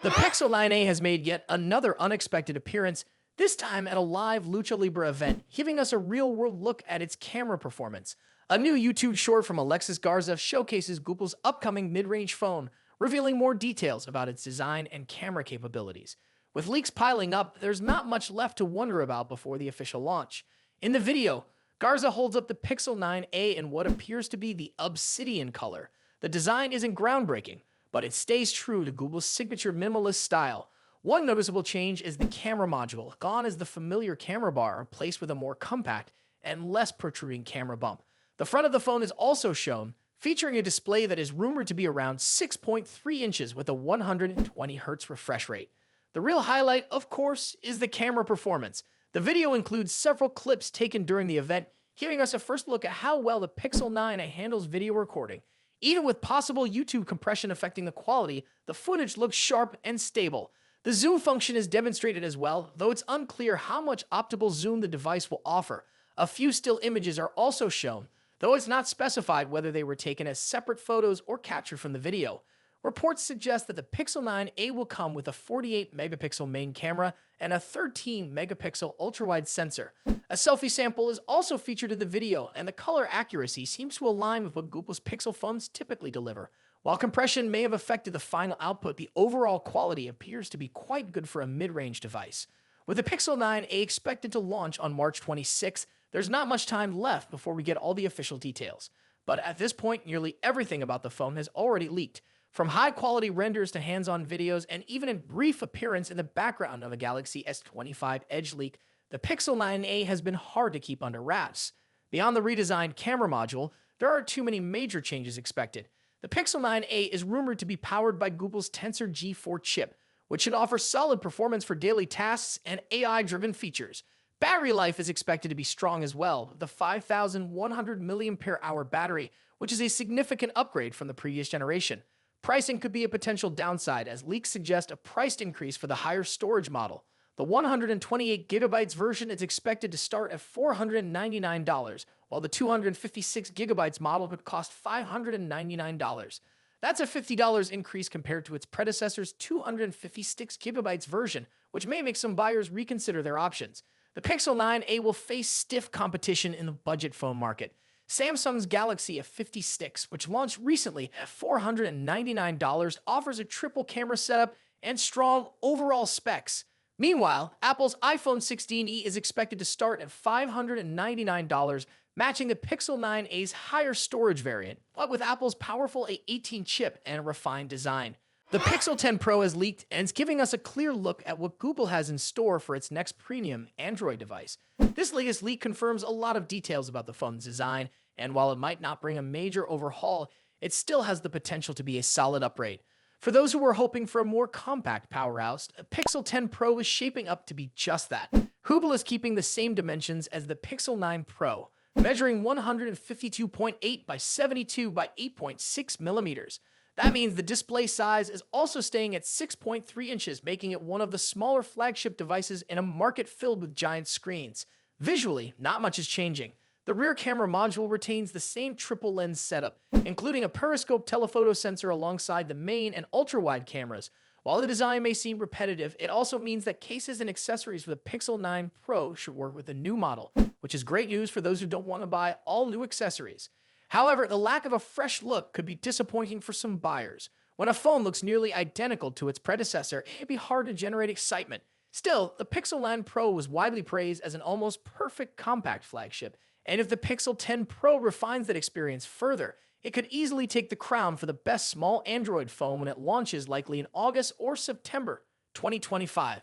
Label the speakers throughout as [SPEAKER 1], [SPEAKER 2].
[SPEAKER 1] The Pixel 9a has made yet another unexpected appearance, this time at a live Lucha Libre event, giving us a real-world look at its camera performance. A new YouTube short from Alexis Garza showcases Google's upcoming mid-range phone, revealing more details about its design and camera capabilities. With leaks piling up, there's not much left to wonder about before the official launch. In the video, Garza holds up the Pixel 9a in what appears to be the obsidian color. The design isn't groundbreaking, but it stays true to Google's signature minimalist style. One noticeable change is the camera module. Gone is the familiar camera bar, replaced with a more compact and less protruding camera bump. The front of the phone is also shown, featuring a display that is rumored to be around 6.3 inches with a 120Hz refresh rate. The real highlight, of course, is the camera performance. The video includes several clips taken during the event, giving us a first look at how well the Pixel 9a handles video recording. Even with possible YouTube compression affecting the quality, the footage looks sharp and stable. The zoom function is demonstrated as well, though it's unclear how much optical zoom the device will offer. A few still images are also shown, though it's not specified whether they were taken as separate photos or captured from the video. Reports suggest that the Pixel 9a will come with a 48-megapixel main camera and a 13-megapixel ultra-wide sensor. A selfie sample is also featured in the video, and the color accuracy seems to align with what Google's Pixel phones typically deliver. While compression may have affected the final output, the overall quality appears to be quite good for a mid-range device. With the Pixel 9a expected to launch on March 26, there's not much time left before we get all the official details. But at this point, nearly everything about the phone has already leaked. From high-quality renders to hands-on videos, and even a brief appearance in the background of a Galaxy S25 Edge leak, the Pixel 9a has been hard to keep under wraps. Beyond the redesigned camera module, there aren't too many major changes expected. The Pixel 9a is rumored to be powered by Google's Tensor G4 chip, which should offer solid performance for daily tasks and AI-driven features. Battery life is expected to be strong as well, with a 5,100 mAh battery, which is a significant upgrade from the previous generation. Pricing could be a potential downside, as leaks suggest a price increase for the higher storage model. The 128GB version is expected to start at $499, while the 256GB model would cost $599. That's a $50 increase compared to its predecessor's 256GB version, which may make some buyers reconsider their options. The Pixel 9a will face stiff competition in the budget phone market. Samsung's Galaxy S56, which launched recently at $499, offers a triple camera setup and strong overall specs. Meanwhile, Apple's iPhone 16e is expected to start at $599, matching the Pixel 9a's higher storage variant, but with Apple's powerful A18 chip and a refined design. The Pixel 10 Pro has leaked and is giving us a clear look at what Google has in store for its next premium Android device. This latest leak confirms a lot of details about the phone's design, and while it might not bring a major overhaul, it still has the potential to be a solid upgrade. For those who were hoping for a more compact powerhouse, a Pixel 10 Pro is shaping up to be just that. Google is keeping the same dimensions as the Pixel 9 Pro, measuring 152.8 by 72 by 8.6 millimeters. That means the display size is also staying at 6.3 inches, making it one of the smaller flagship devices in a market filled with giant screens. Visually, not much is changing. The rear camera module retains the same triple lens setup, including a periscope telephoto sensor alongside the main and ultra-wide cameras. While the design may seem repetitive, it also means that cases and accessories for the Pixel 9 Pro should work with the new model, which is great news for those who don't want to buy all new accessories. However, the lack of a fresh look could be disappointing for some buyers. When a phone looks nearly identical to its predecessor, it can be hard to generate excitement. Still, the Pixel 9 Pro was widely praised as an almost perfect compact flagship, and if the Pixel 10 Pro refines that experience further, it could easily take the crown for the best small Android phone when it launches, likely in August or September 2025.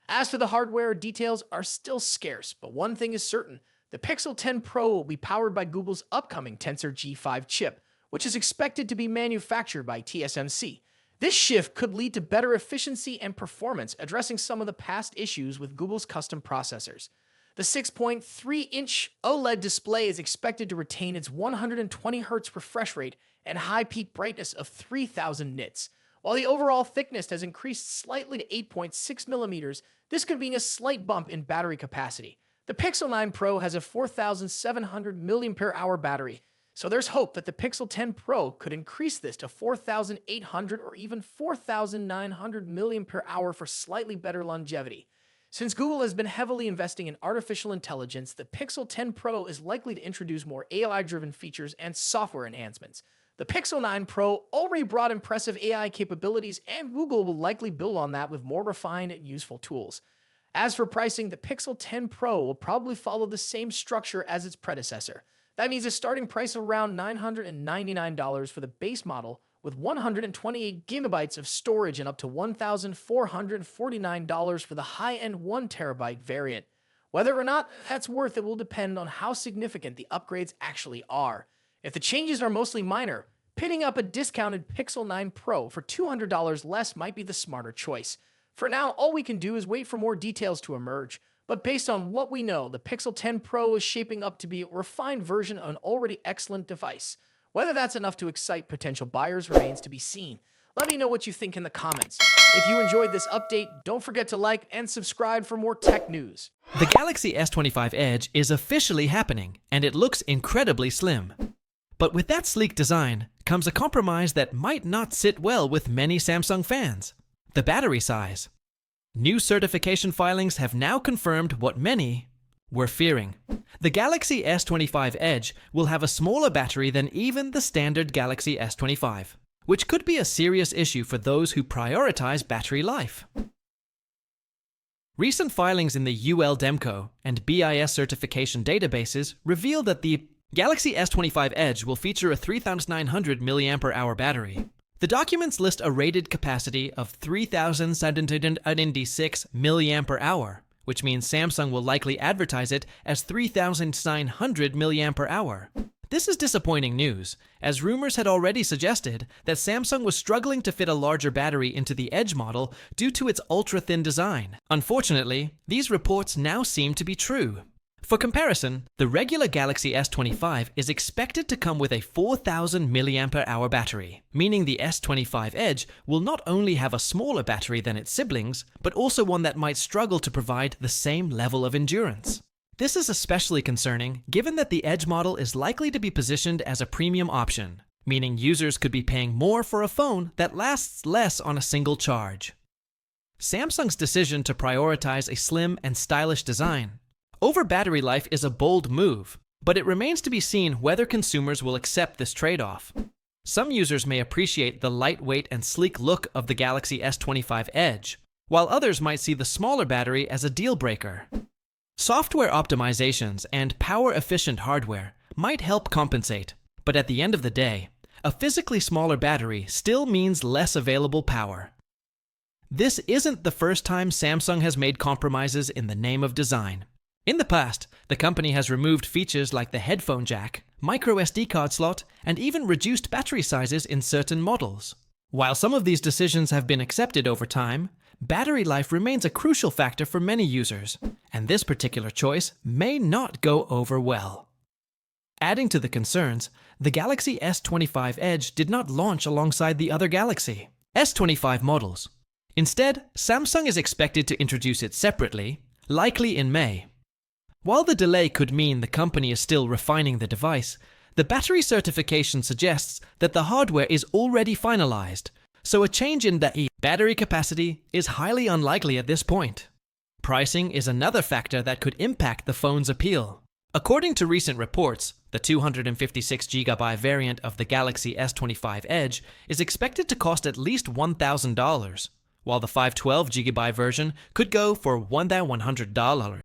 [SPEAKER 1] As for the hardware, details are still scarce, but one thing is certain: the Pixel 10 Pro will be powered by Google's upcoming Tensor G5 chip, which is expected to be manufactured by TSMC. This shift could lead to better efficiency and performance, addressing some of the past issues with Google's custom processors. The 6.3-inch OLED display is expected to retain its 120Hz refresh rate and high peak brightness of 3000 nits. While the overall thickness has increased slightly to 8.6 millimeters, this could mean a slight bump in battery capacity. The Pixel 9 Pro has a 4,700 mAh battery, So there's hope that the Pixel 10 Pro could increase this to 4,800 or even 4,900 milliampere hour for slightly better longevity. Since Google has been heavily investing in artificial intelligence, the Pixel 10 Pro is likely to introduce more AI-driven features and software enhancements. The Pixel 9 Pro already brought impressive AI capabilities, and Google will likely build on that with more refined and useful tools. As for pricing, the Pixel 10 Pro will probably follow the same structure as its predecessor. That means a starting price of around $999 for the base model, with 128 gigabytes of storage and up to $1,449 for the high-end 1 terabyte variant. Whether or not that's worth it will depend on how significant the upgrades actually are. If the changes are mostly minor, pitting up a discounted Pixel 9 Pro for $200 less might be the smarter choice. For now, all we can do is wait for more details to emerge. But based on what we know, the Pixel 10 Pro is shaping up to be a refined version of an already excellent device. Whether that's enough to excite potential buyers remains to be seen. Let me know what you think in the comments. If you enjoyed this update, don't forget to like and subscribe for more tech news.
[SPEAKER 2] The Galaxy S25 Edge is officially happening, and it looks incredibly slim. But with that sleek design comes a compromise that might not sit well with many Samsung fans: the battery size. New certification filings have now confirmed what many were fearing. The Galaxy S25 Edge will have a smaller battery than even the standard Galaxy S25, which could be a serious issue for those who prioritize battery life. Recent filings in the UL Demco and BIS certification databases reveal that the Galaxy S25 Edge will feature a 3,900 mAh battery. The documents list a rated capacity of 3,796 mAh, which means Samsung will likely advertise it as 3,900 mAh. This is disappointing news, as rumors had already suggested that Samsung was struggling to fit a larger battery into the Edge model due to its ultra-thin design. Unfortunately, these reports now seem to be true. For comparison, the regular Galaxy S25 is expected to come with a 4,000 mAh battery, meaning the S25 Edge will not only have a smaller battery than its siblings, but also one that might struggle to provide the same level of endurance. This is especially concerning given that the Edge model is likely to be positioned as a premium option, meaning users could be paying more for a phone that lasts less on a single charge. Samsung's decision to prioritize a slim and stylish design over battery life is a bold move, but it remains to be seen whether consumers will accept this trade-off. Some users may appreciate the lightweight and sleek look of the Galaxy S25 Edge, while others might see the smaller battery as a deal-breaker. Software optimizations and power-efficient hardware might help compensate, but at the end of the day, a physically smaller battery still means less available power. This isn't the first time Samsung has made compromises in the name of design. In the past, the company has removed features like the headphone jack, micro SD card slot, and even reduced battery sizes in certain models. While some of these decisions have been accepted over time, battery life remains a crucial factor for many users, and this particular choice may not go over well. Adding to the concerns, the Galaxy S25 Edge did not launch alongside the other Galaxy S25 models. Instead, Samsung is expected to introduce it separately, likely in May. While the delay could mean the company is still refining the device, the battery certification suggests that the hardware is already finalized, so a change in the battery capacity is highly unlikely at this point. Pricing is another factor that could impact the phone's appeal. According to recent reports, the 256GB variant of the Galaxy S25 Edge is expected to cost at least $1,000, while the 512GB version could go for $1,100.